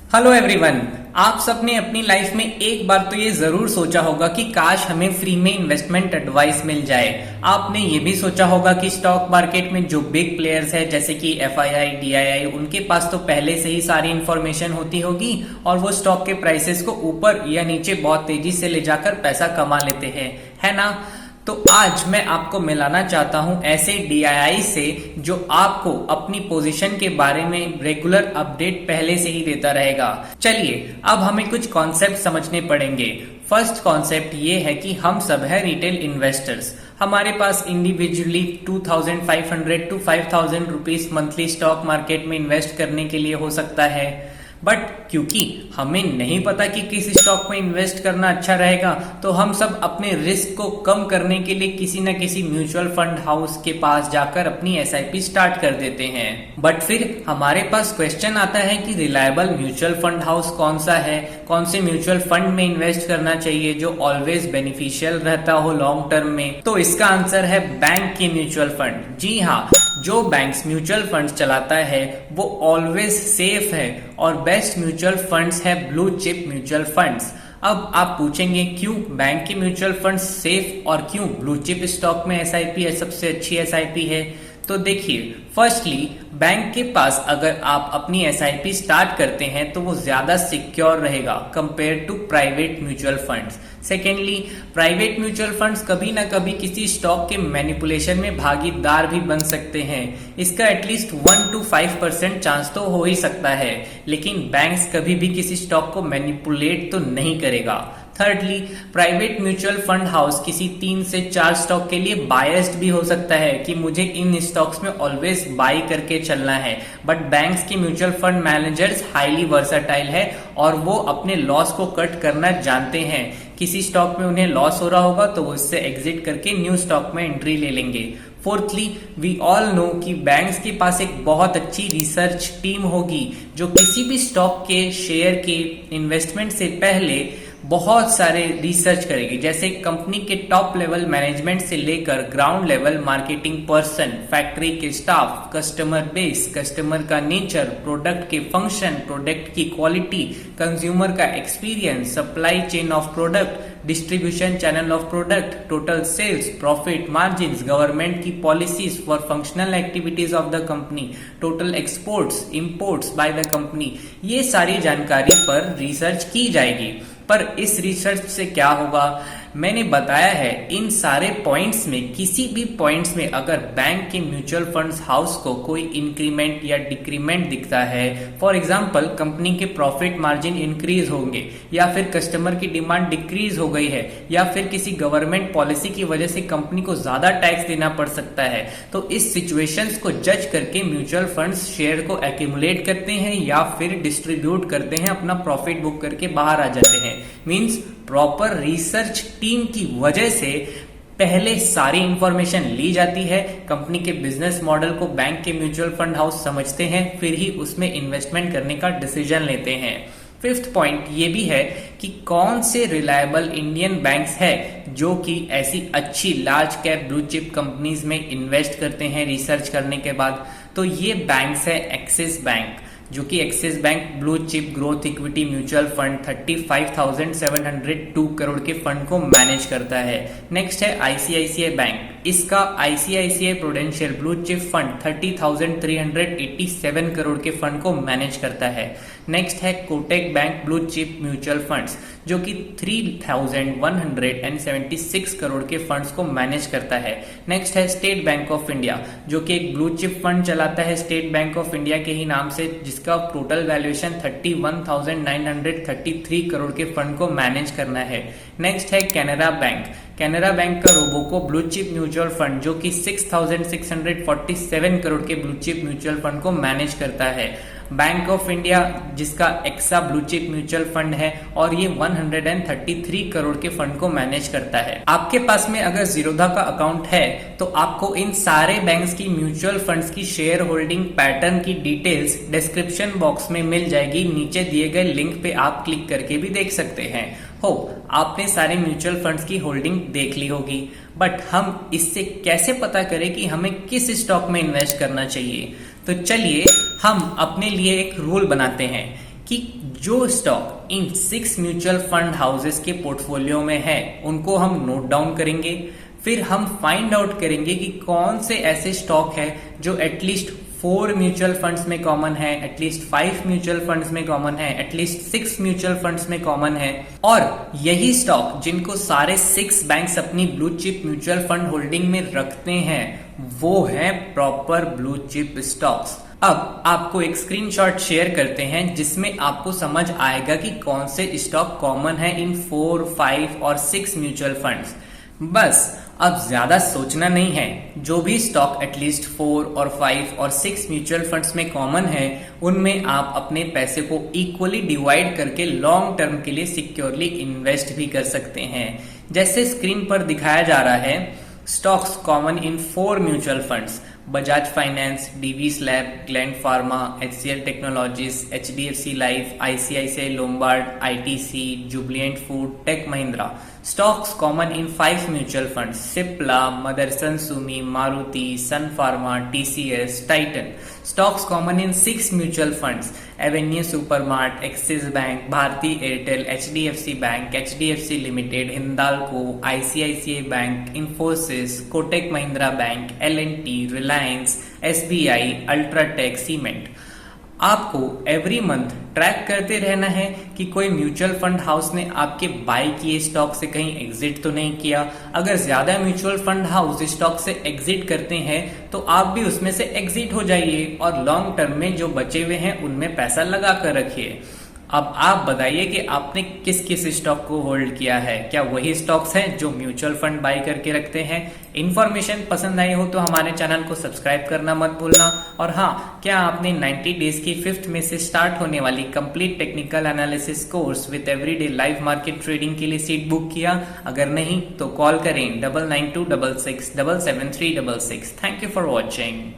Hello everyone. आप सबने अपनी लाइफ में एक बार तो ये जरूर सोचा होगा कि काश हमें फ्री में इन्वेस्टमेंट एडवाइस मिल जाए। आपने ये भी सोचा होगा कि स्टॉक मार्केट में जो बिग प्लेयर्स है जैसे कि एफआईआई, डीआईआई, उनके पास तो पहले से ही सारी इंफॉर्मेशन होती होगी और वो स्टॉक के प्राइसेस को ऊपर या नीचे बहुत तेजी से ले जाकर पैसा कमा लेते हैं, है ना। तो आज मैं आपको मिलाना चाहता हूं ऐसे डीआईआई से जो आपको अपनी पोजीशन के बारे में रेगुलर अपडेट पहले से ही देता रहेगा। चलिए अब हमें कुछ कॉन्सेप्ट समझने पड़ेंगे। फर्स्ट कॉन्सेप्ट ये है कि हम सब है रिटेल इन्वेस्टर्स। हमारे पास individually 2500 to 5000 rupees monthly stock market में इन्वेस्ट करने के लिए हो सकता है। बट क्योंकि हमें नहीं पता कि किस स्टॉक में इन्वेस्ट करना अच्छा रहेगा, तो हम सब अपने रिस्क को कम करने के लिए किसी न किसी म्यूचुअल फंड हाउस के पास जाकर अपनी एसआईपी स्टार्ट कर देते हैं। बट फिर हमारे पास क्वेश्चन आता है कि रिलायबल म्यूचुअल फंड हाउस कौन सा है, कौन से म्यूचुअल फंड में इन्वेस्ट करना चाहिए जो ऑलवेज बेनिफिशियल रहता हो लॉन्ग टर्म में। तो इसका आंसर है बैंक के म्यूचुअल फंड। जी हाँ, जो बैंक्स म्यूचुअल फंड्स चलाता है वो ऑलवेज सेफ है और बेस्ट म्यूचुअल फंड्स है ब्लू चिप म्यूचुअल फंड्स। अब आप पूछेंगे क्यों बैंक के म्यूचुअल फंड्स सेफ और क्यों ब्लू चिप स्टॉक में एसआईपी सबसे अच्छी एसआईपी है। तो देखिए, फर्स्टली बैंक के पास अगर आप अपनी एसआईपी स्टार्ट करते हैं तो वो ज्यादा सिक्योर रहेगा compare to private mutual funds. Secondly, private mutual funds कभी ना कभी किसी स्टॉक के मैनिपुलेशन में भागीदार भी बन सकते हैं। इसका एटलीस्ट 1 to 5% चांस तो हो ही सकता है, लेकिन बैंक्स कभी भी किसी स्टॉक को मैनिपुलेट तो नहीं करेगा। Thirdly, private mutual fund house किसी 3 से 4 स्टॉक के लिए बायस्ड भी हो सकता है कि मुझे इन स्टॉक्स में ऑलवेज बाई करके चलना है। बट बैंक्स के mutual fund managers highly versatile है और वो अपने लॉस को कट करना जानते हैं। किसी स्टॉक में उन्हें लॉस हो रहा होगा तो वो इससे एग्जिट करके न्यू स्टॉक में एंट्री ले लेंगे। फोर्थली, वी ऑल नो कि बैंक्स के पास एक बहुत अच्छी रिसर्च टीम होगी जो किसी भी स्टॉक के शेयर के इन्वेस्टमेंट से पहले बहुत सारे रिसर्च करेगी, जैसे कंपनी के टॉप लेवल मैनेजमेंट से लेकर ground level marketing person, factory के स्टाफ, कस्टमर बेस, कस्टमर का नेचर, प्रोडक्ट के फंक्शन, प्रोडक्ट की क्वालिटी, कंज्यूमर का experience, supply chain of product, distribution channel of product, total sales, profit margins, government की policies for functional activities of the company, total exports imports by the company. ये सारी जानकारी पर research की जाएगी। पर इस रिसर्च से क्या होगा, मैंने बताया है इन सारे पॉइंट्स में किसी भी पॉइंट्स में अगर बैंक के म्यूचुअल फंड्स हाउस को कोई इंक्रीमेंट या डिक्रीमेंट दिखता है, फॉर एग्जांपल कंपनी के प्रॉफिट मार्जिन इंक्रीज होंगे या फिर कस्टमर की डिमांड डिक्रीज हो गई है या फिर किसी गवर्नमेंट पॉलिसी की वजह से कंपनी को ज्यादा टैक्स देना पड़ सकता है, तो इस सिचुएशंस को जज करके म्यूचुअल फंड्स शेयर को एक्यूमुलेट करते हैं या फिर डिस्ट्रीब्यूट करते हैं, अपना प्रॉफिट बुक करके बाहर आ जाते हैं। मींस प्रॉपर रिसर्च टीम की वजह से पहले सारी इंफॉर्मेशन ली जाती है, कंपनी के बिजनेस मॉडल को बैंक के म्यूचुअल फंड हाउस समझते हैं, फिर ही उसमें इन्वेस्टमेंट करने का डिसीजन लेते हैं। फिफ्थ पॉइंट ये भी है कि कौन से रिलायबल इंडियन बैंक्स है जो कि ऐसी अच्छी large cap blue chip companies में इन्वेस्ट करते हैं रिसर्च करने के बाद। तो ये बैंक्स है एक्सिस बैंक, जो कि axis bank blue chip growth equity mutual fund 35,702 crore के फंड को मैनेज करता है। नेक्स्ट है आईसीआईसीआई बैंक, इसका ICICI prudential blue chip fund 30,387 crore के फंड को मैनेज करता है। नेक्स्ट है Kotak bank blue chip mutual funds, जो कि 3,176 करोड़ के फंड्स को मैनेज करता है। नेक्स्ट है स्टेट बैंक ऑफ इंडिया, जो कि एक ब्लू चिप फंड चलाता है स्टेट बैंक ऑफ इंडिया के ही नाम से, जिसका टोटल वैल्यूएशन 31,933 करोड़ के फंड को मैनेज करना है। नेक्स्ट है कैनरा बैंक, कैनरा बैंक का Robeco blue chip mutual fund, जो कि 6,647 करोड़ के ब्लू चिप म्यूचुअल फंड को मैनेज करता है। बैंक ऑफ इंडिया, जिसका AXA blue chip mutual fund है और ये 133 करोड़ के फंड को मैनेज करता है। आपके पास में अगर जीरोधा का अकाउंट है तो आपको इन सारे बैंक्स की म्यूचुअल फंड्स की शेयर होल्डिंग पैटर्न की डिटेल्स डिस्क्रिप्शन बॉक्स में मिल जाएगी। नीचे दिए गए लिंक पे आप क्लिक करके भी देख सकते हैं। आपने सारे म्यूचुअल फंड्स की होल्डिंग देख ली होगी, बट हम इससे कैसे पता करें कि हमें किस स्टॉक में इन्वेस्ट करना चाहिए। तो चलिए हम अपने लिए एक रूल बनाते हैं कि जो stock in 6 mutual fund houses के पोर्टफोलियो में है उनको हम नोट डाउन करेंगे। फिर हम फाइंड आउट करेंगे कि कौन से ऐसे स्टॉक है जो एटलीस्ट 4 म्यूचुअल फंड्स में कॉमन है, एटलीस्ट 5 म्यूचुअल फंड्स में कॉमन है, एटलीस्ट 6 म्यूचुअल फंड्स में कॉमन है। और यही स्टॉक जिनको सारे 6 बैंक्स अपनी blue chip mutual fund holding में रखते हैं वो है प्रॉपर ब्लू चिप स्टॉक्स। अब आपको एक स्क्रीनशॉट शेयर करते हैं जिसमें आपको समझ आएगा कि कौन से स्टॉक कॉमन है इन 4, 5 और 6 म्यूचुअल फंड्स। बस अब ज्यादा सोचना नहीं है, जो भी स्टॉक एटलीस्ट 4 और 5 और 6 म्यूचुअल फंड्स में कॉमन है उनमें आप अपने पैसे को इक्वली डिवाइड करके लॉन्ग टर्म के लिए सिक्योरली इन्वेस्ट भी कर सकते हैं। जैसे स्क्रीन पर दिखाया जा रहा है, stocks common in 4 mutual funds: Bajaj finance, Divi's lab, Gland Pharma, HCL Technologies, HDFC Life, ICICI Lombard, ITC, Jubilant Food, Tech Mahindra. Stocks common in 5 mutual funds: Cipla, Motherson Sumi, Maruti, Sun Pharma, TCS, Titan. Stocks common in 6 mutual funds: Avenue Supermart, Axis Bank, Bharti Airtel, HDFC Bank, HDFC Limited, Hindalco, ICICI Bank, Infosys, Kotak Mahindra Bank, L N T, Reliance, SBI, UltraTech, Cement. आपको every month track करते रहना है कि कोई mutual fund house ने आपके bye किए stock से कहीं एग्जिट तो नहीं किया। अगर ज्यादा म्यूचुअल फंड हाउस स्टॉक से एग्जिट करते हैं तो आप भी उसमें से एग्जिट हो जाइए और लॉन्ग टर्म में जो बचे हुए हैं उनमें पैसा लगा कर रखिए। अब आप बताइए कि आपने किस किस स्टॉक को होल्ड किया है। क्या वही स्टॉक्स हैं जो म्यूचुअल फंड बाय करके रखते हैं? इन्फॉर्मेशन पसंद आई हो तो हमारे चैनल को सब्सक्राइब करना मत भूलना। और हाँ, क्या आपने 90 डेज की 5th में से स्टार्ट होने वाली complete technical analysis course with everyday live market trading के लिए सीट बुक किया? अगर नहीं तो कॉल करें 9926677366। Thank you for watching.